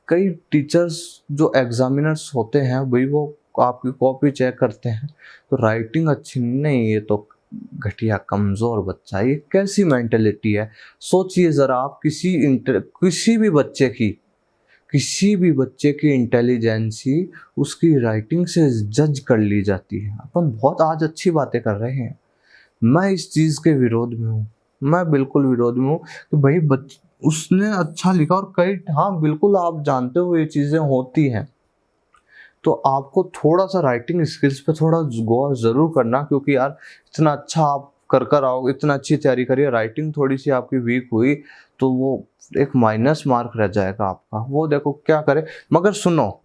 A: कई टीचर्स जो एग्जामिनर्स होते हैं भाई, वो आपकी कॉपी चेक करते हैं तो राइटिंग अच्छी नहीं, ये तो घटिया कमज़ोर बच्चा, ये कैसी मेंटेलिटी है। सोचिए ज़रा आप, किसी भी बच्चे की इंटेलिजेंसी उसकी राइटिंग से जज कर ली जाती है। अपन बहुत आज अच्छी बातें कर रहे हैं, मैं इस चीज़ के विरोध में हूँ, मैं बिल्कुल विरोध में हूँ कि भाई उसने अच्छा लिखा और कई, हाँ बिल्कुल आप जानते हो ये चीज़ें होती हैं, तो आपको थोड़ा सा राइटिंग स्किल्स पे थोड़ा गौर ज़रूर करना, क्योंकि यार इतना अच्छा आप कर आओगे, इतना अच्छी तैयारी करिए, राइटिंग थोड़ी सी आपकी वीक हुई तो वो एक माइनस मार्क रह जाएगा आपका। वो देखो क्या करे, मगर सुनो,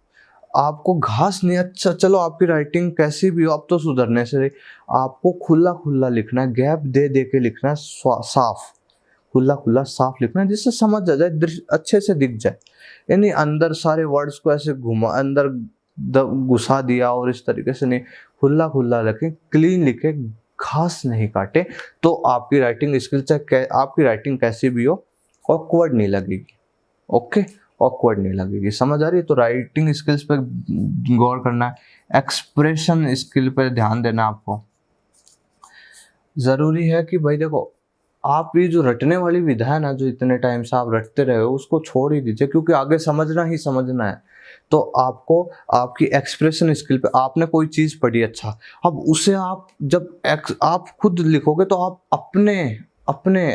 A: आपको घास नहीं, अच्छा चलो आपकी राइटिंग कैसी भी हो, अब तो सुधरने से रही, आपको खुला खुला लिखना है, गैप दे दे के लिखना है, साफ खुला खुला साफ लिखना है, जिससे समझ आ जाए, अच्छे से दिख जाए। यानी अंदर सारे वर्ड्स को ऐसे घुमा, अंदर घुसा दिया और इस तरीके से नहीं, खुला खुला लिखे, क्लीन लिखे, घास नहीं काटे, तो आपकी राइटिंग स्किल चाहे आपकी राइटिंग कैसी भी हो, ऑकवर्ड नहीं लगेगी। ओके, ऑकवर्ड नहीं लगेगी, समझ आ रही है। तो राइटिंग स्किल्स पे गौर करना है, एक्सप्रेशन स्किल पे ध्यान देना आपको ज़रूरी है कि भाई देखो, आप ये जो रटने वाली विधा है ना, जो इतने टाइम से आप रटते रहे हो, उसको छोड़ ही दीजिए, क्योंकि आगे समझना ही समझना है। तो आपको आपकी एक्सप्रेशन स्किल पे, आपने कोई चीज़ पढ़ी, अच्छा, अब उसे आप जब आप खुद लिखोगे तो आप अपने अपने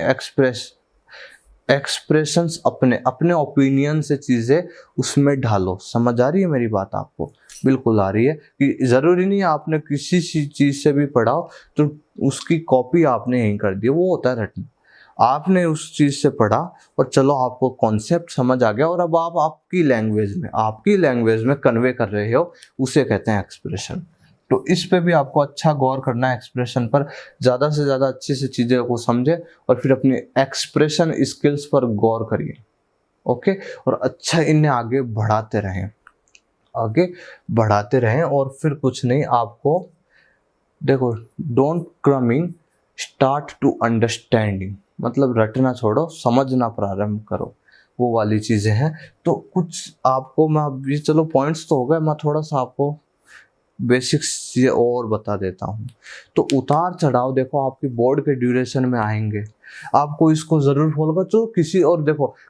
A: एक्सप्रेशंस, अपने अपने ओपिनियन से चीज़ें उसमें ढालो। समझ आ रही है मेरी बात आपको? बिल्कुल आ रही है, कि ज़रूरी नहीं है आपने किसी चीज़ से भी पढ़ा हो तो उसकी कॉपी आपने यहीं कर दी, वो होता है रटना। आपने उस चीज़ से पढ़ा और चलो आपको कॉन्सेप्ट समझ आ गया, और अब आप आपकी लैंग्वेज में कन्वे कर रहे हो, उसे कहते हैं एक्सप्रेशन। तो इस पे भी आपको अच्छा गौर करना है, एक्सप्रेशन पर ज़्यादा से ज़्यादा अच्छे से चीज़ें को समझे और फिर अपनी एक्सप्रेशन स्किल्स पर गौर करिए। ओके, और अच्छा इन्हें आगे बढ़ाते रहें और फिर कुछ नहीं, आपको देखो, don't cramming, start to understanding, मतलब रटना छोड़ो, समझना प्रारंभ करो, वो वाली चीज़ें हैं। तो कुछ आपको मैं अभी, चलो पॉइंट्स तो हो गए, मैं थोड़ा सा आपको बेसिक्स ये और बता देता हूँ। तो उतार चढ़ाव देखो आपकी बोर्ड के ड्यूरेशन में आएंगे, आपको इसको ज़रूर फॉलो कर। चलो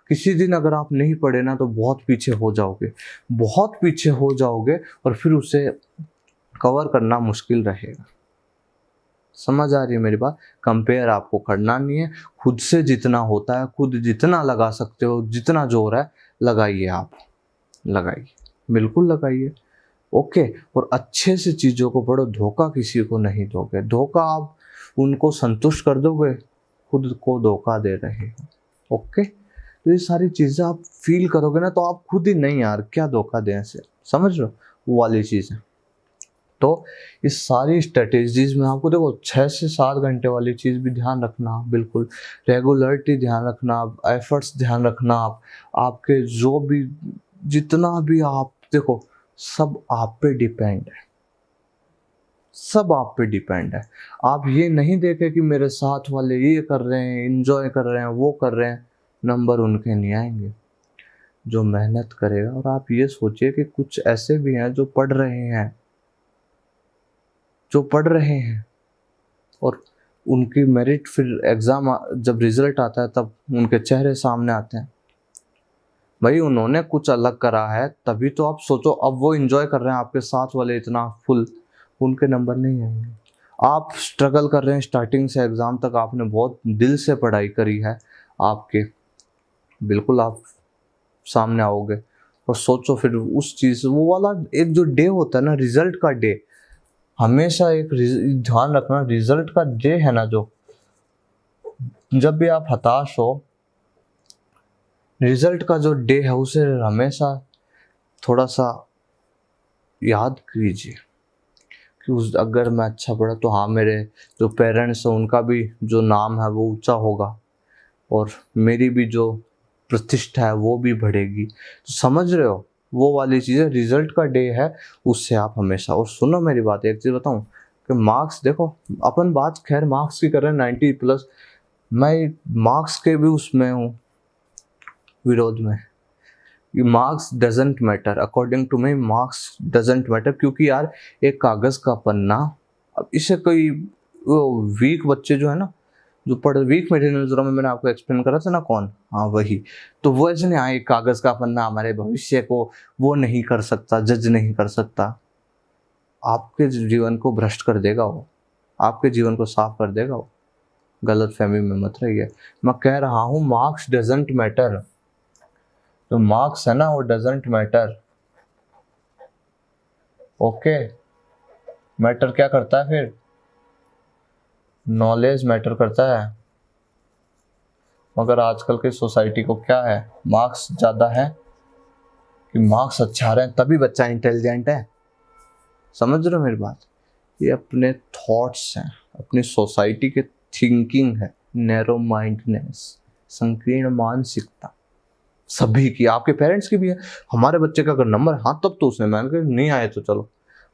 A: किसी दिन अगर आप नहीं पढ़े ना, तो बहुत पीछे हो जाओगे और फिर उसे कवर करना मुश्किल रहेगा। समझ आ रही है मेरी बात? कंपेयर आपको करना नहीं है, खुद से जितना होता है, खुद जितना लगा सकते हो, जितना जोर है लगाइए, आप लगाइए, बिल्कुल लगाइए। ओके, और अच्छे से चीज़ों को पढ़ो, धोखा किसी को नहीं दोगे, धोखा आप उनको संतुष्ट कर दोगे, खुद को धोखा दे रहे हो। ओके, तो ये सारी चीज़ें आप फील करोगे ना, तो आप खुद ही, नहीं यार क्या धोखा दें ऐसे, समझ लो वो वाली चीज़ें। तो इस सारी स्ट्रेटेजीज में आपको देखो 6 से 7 घंटे वाली चीज़ भी ध्यान रखना, बिल्कुल रेगुलरिटी ध्यान रखना, एफर्ट्स ध्यान रखना, आपके जो भी जितना भी आप देखो, सब आप पे डिपेंड है, सब आप पे डिपेंड है। आप ये नहीं देखें कि मेरे साथ वाले ये कर रहे हैं, इंजॉय कर रहे हैं, वो कर रहे हैं, नंबर उनके नहीं आएंगे जो मेहनत करेगा। और आप ये सोचिए कि कुछ ऐसे भी हैं जो पढ़ रहे हैं और उनकी मेरिट, फिर एग्ज़ाम जब रिजल्ट आता है तब उनके चेहरे सामने आते हैं। भाई उन्होंने कुछ अलग करा है, तभी तो आप सोचो, अब वो एंजॉय कर रहे हैं, आपके साथ वाले इतना फुल, उनके नंबर नहीं आएंगे। आप स्ट्रगल कर रहे हैं, स्टार्टिंग से एग्ज़ाम तक आपने बहुत दिल से पढ़ाई करी है, आपके बिल्कुल आप सामने आओगे। और सोचो फिर उस चीज़, वो वाला एक जो डे होता है ना, रिजल्ट का डे, हमेशा एक ध्यान रखना, रिजल्ट का डे है ना, जो जब भी आप हताश हो, रिजल्ट का जो डे है उसे हमेशा थोड़ा सा याद कीजिए कि अगर मैं अच्छा पढ़ा तो हाँ, मेरे जो पेरेंट्स हैं उनका भी जो नाम है वो ऊंचा होगा, और मेरी भी जो प्रतिष्ठा है वो भी बढ़ेगी। तो समझ रहे हो, वो वाली चीज़ें, रिजल्ट का डे है, उससे आप हमेशा। और सुनो मेरी बात, एक चीज़ बताऊं कि मार्क्स देखो, अपन बात खैर मार्क्स की कर रहे हैं 90+, मैं मार्क्स के भी उसमें हूँ विरोध में। Marks doesn't matter, according to me marks doesn't matter, क्योंकि यार एक कागज़ का पन्ना, अब इसे कोई वो वीक बच्चे जो है ना, जो पढ़ वीक मेरे नज़रों में, मैंने आपको एक्सप्लेन करा था ना कौन, हाँ वही, तो वो ऐसे नहीं, हाँ एक कागज़ का पन्ना हमारे भविष्य को वो नहीं कर सकता, जज नहीं कर सकता। आपके जीवन को भ्रष्ट कर देगा वो, आपके जीवन को साफ कर देगा वो। गलत फहमी में मत रहिए। मैं कह रहा हूँ मार्क्स डजेंट मैटर, तो मार्क्स है ना वो डजेंट मैटर। ओके, मैटर क्या करता है फिर? नॉलेज मैटर करता है। मगर आजकल की सोसाइटी को क्या है, मार्क्स ज़्यादा है कि मार्क्स अच्छा आ रहे हैं तभी बच्चा इंटेलिजेंट है। समझ रहे हो मेरी बात? ये अपने थॉट्स हैं, अपनी सोसाइटी के थिंकिंग है, नैरो माइंडनेस, संकीर्ण मानसिकता सभी की, आपके पेरेंट्स की भी है। हमारे बच्चे का अगर नंबर हाँ तब तो उसने, मैंने कहा नहीं आए तो चलो।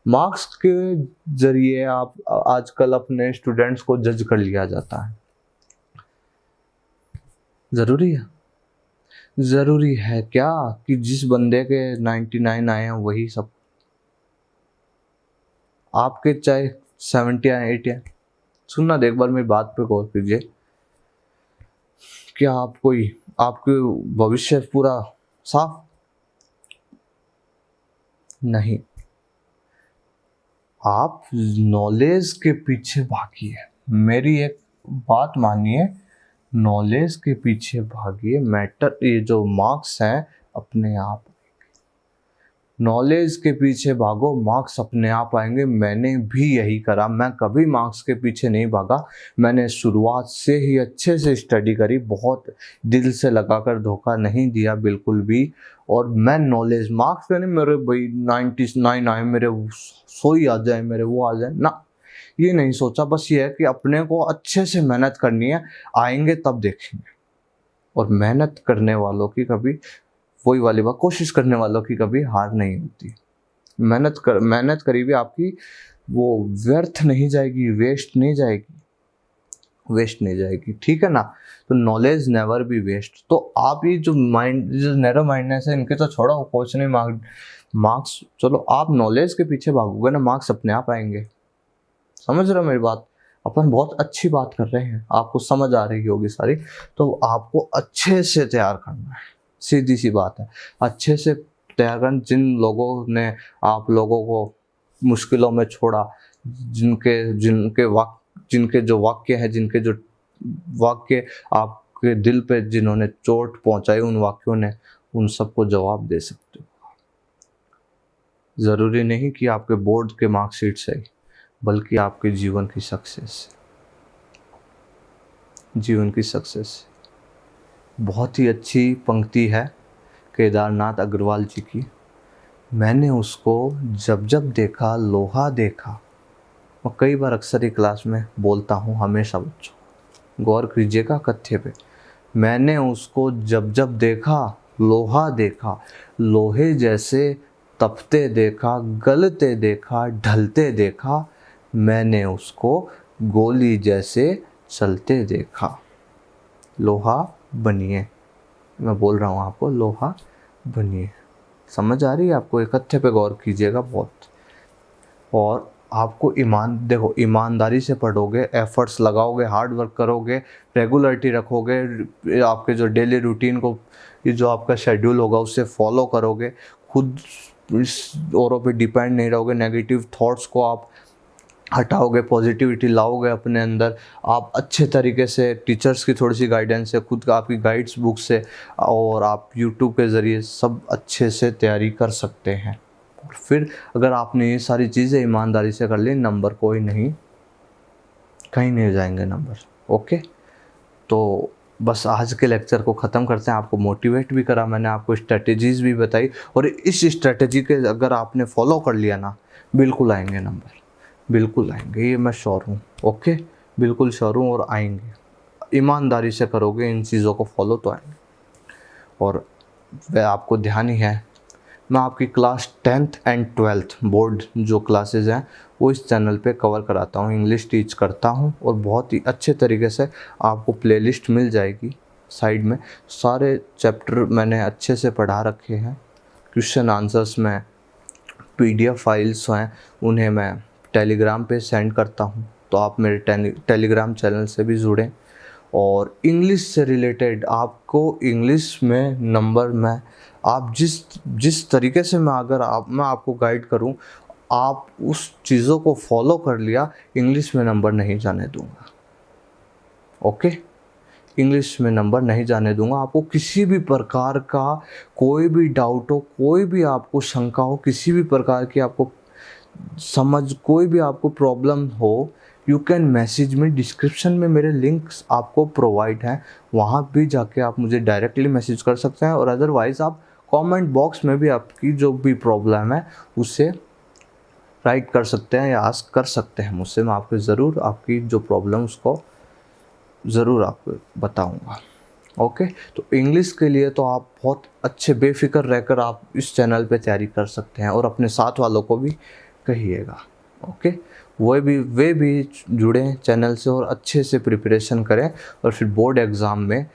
A: मार्क्स के जरिए आप आजकल अपने स्टूडेंट्स को जज कर लिया जाता है। ज़रूरी है? ज़रूरी है क्या कि जिस बंदे के 99 आए हैं वही सब, आपके चाहे 70 आए 80 आए? सुनना, देख बार मेरी बात पे गौर कीजिए। क्या आप कोई, आपके भविष्य पूरा साफ? नहीं, आप नॉलेज के पीछे भागिए। मेरी एक बात मानिए, नॉलेज के पीछे भागिए। मैटर, ये जो मार्क्स हैं अपने आप, नॉलेज के पीछे भागो, मार्क्स अपने आप आएंगे। मैंने भी यही करा, मैं कभी मार्क्स के पीछे नहीं भागा। मैंने शुरुआत से ही अच्छे से स्टडी करी, बहुत दिल से लगाकर, धोखा नहीं दिया बिल्कुल भी। और मैं नॉलेज, मार्क्स पे नहीं मेरे भाई 99 आए मेरे, 100 ही आ जाए मेरे, वो आ जाए ना, ये नहीं सोचा। बस ये है कि अपने को अच्छे से मेहनत करनी है, आएंगे तब देखेंगे। और मेहनत करने वालों की कभी, वही वाली बात, कोशिश करने वालों की कभी हार नहीं होती। मेहनत करी भी आपकी वो व्यर्थ नहीं जाएगी, वेस्ट नहीं जाएगी, ठीक है ना? तो नॉलेज नेवर बी वेस्ट। तो आप ये जो माइंड, जो नैरो माइंडनेस है, इनके तो छोड़ो, कुछ नहीं मार्क्स, चलो आप नॉलेज के पीछे भागोगे ना, मार्क्स अपने आप आएंगे। समझ रहे हो मेरी बात? अपन बहुत अच्छी बात कर रहे हैं, आपको समझ आ रही होगी सारी। तो आपको अच्छे से तैयार करना है, सीधी सी बात है, अच्छे से तैयार करना। जिन लोगों ने आप लोगों को मुश्किलों में छोड़ा, जिनके जो वाक्य है, जिनके जो वाक्य आपके दिल पे जिन्होंने चोट पहुंचाई, उन वाक्यों ने, उन सबको जवाब दे सकते हो। ज़रूरी नहीं कि आपके बोर्ड के मार्कशीट से, बल्कि आपके जीवन की सक्सेस, बहुत ही अच्छी पंक्ति है केदारनाथ अग्रवाल जी की। मैंने उसको जब जब देखा लोहा देखा। मैं कई बार अक्सर ही क्लास में बोलता हूँ, हमेशा बच्चों गौर कीजिएगा कथ्य पे। मैंने उसको जब जब देखा लोहा देखा, लोहे जैसे तपते देखा, गलते देखा, ढलते देखा। मैंने उसको गोली जैसे चलते देखा। लोहा बनिए, मैं बोल रहा हूँ आपको, लोहा बनिए। समझ आ रही है आपको? एक कथ्य पे गौर कीजिएगा बहुत। और आपको देखो, ईमानदारी से पढ़ोगे, एफर्ट्स लगाओगे, हार्ड वर्क करोगे, रेगुलरिटी रखोगे, आपके जो डेली रूटीन को, ये जो आपका शेड्यूल होगा उससे फॉलो करोगे, खुद औरों पे डिपेंड नहीं रहोगे, नेगेटिव थॉट्स को आप हटाओगे, पॉजिटिविटी लाओगे अपने अंदर, आप अच्छे तरीके से, टीचर्स की थोड़ी सी गाइडेंस से, खुद का आपकी गाइड्स बुक से, और आप यूट्यूब के ज़रिए सब अच्छे से तैयारी कर सकते हैं। और फिर अगर आपने ये सारी चीज़ें ईमानदारी से कर ली, नंबर कोई नहीं, कहीं नहीं जाएंगे नंबर। ओके, तो बस आज के लेक्चर को ख़त्म करते हैं। आपको मोटिवेट भी करा मैंने, आपको स्ट्रेटजीज़ भी बताई, और इस स्ट्रेटजी के अगर आपने फॉलो कर लिया ना, बिल्कुल आएंगे नंबर, बिल्कुल आएंगे, ये मैं श्योर हूँ। ओके, बिल्कुल श्योर हूँ, और आएंगे। ईमानदारी से करोगे, इन चीज़ों को फॉलो तो आएंगे। और वह आपको ध्यान ही है, मैं आपकी class 10th and 12th board जो क्लासेस हैं वो इस चैनल पे कवर कराता हूँ, इंग्लिश टीच करता हूँ और बहुत ही अच्छे तरीके से आपको प्लेलिस्ट मिल जाएगी साइड में। सारे चैप्टर मैंने अच्छे से पढ़ा रखे हैं, क्वेश्चन आंसर्स में PDF फाइल्स हैं, उन्हें मैं टेलीग्राम पे सेंड करता हूँ, तो आप मेरे टेलीग्राम चैनल से भी जुड़ें। और इंग्लिश से रिलेटेड आपको इंग्लिश में नंबर में आप जिस तरीके से मैं आपको गाइड करूं, आप उस चीज़ों को फॉलो कर लिया, इंग्लिश में नंबर नहीं जाने दूंगा। ओके, इंग्लिश में नंबर नहीं जाने दूंगा। आपको किसी भी प्रकार का कोई भी डाउट हो, कोई भी आपको शंका हो, किसी भी प्रकार की आपको कोई भी आपको प्रॉब्लम हो, यू कैन मैसेज में। डिस्क्रिप्शन में मेरे लिंक्स आपको प्रोवाइड हैं, वहाँ भी जाके आप मुझे डायरेक्टली मैसेज कर सकते हैं। और अदरवाइज़ आप कमेंट बॉक्स में भी आपकी जो भी प्रॉब्लम है उसे राइट कर सकते हैं या आस्क कर सकते हैं मुझसे। मैं आपको ज़रूर आपकी जो प्रॉब्लम उसको ज़रूर आपको बताऊँगा। ओके, तो इंग्लिश के लिए तो आप बहुत अच्छे बेफिक्र रहकर आप इस चैनल पे तैयारी कर सकते हैं और अपने साथ वालों को भी कहिएगा। ओके, वे भी जुड़ें चैनल से और अच्छे से प्रिपरेशन करें और फिर बोर्ड एग्ज़ाम में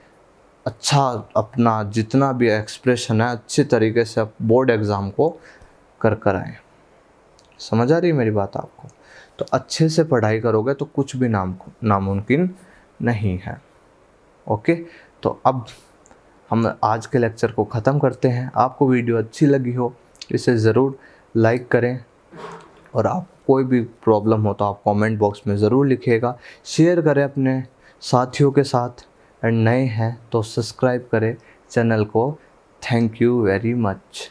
A: अच्छा अपना जितना भी एक्सप्रेशन है अच्छे तरीके से आप बोर्ड एग्ज़ाम को कर आएँ। समझ आ रही है मेरी बात आपको? तो अच्छे से पढ़ाई करोगे तो कुछ भी नामुमकिन नहीं है। ओके, तो अब हम आज के लेक्चर को ख़त्म करते हैं। आपको वीडियो अच्छी लगी हो इसे ज़रूर लाइक करें और आप कोई भी प्रॉब्लम हो तो आप कमेंट बॉक्स में ज़रूर लिखिएगा। शेयर करें अपने साथियों के साथ एंड नए हैं तो सब्सक्राइब करें चैनल को। Thank you very much.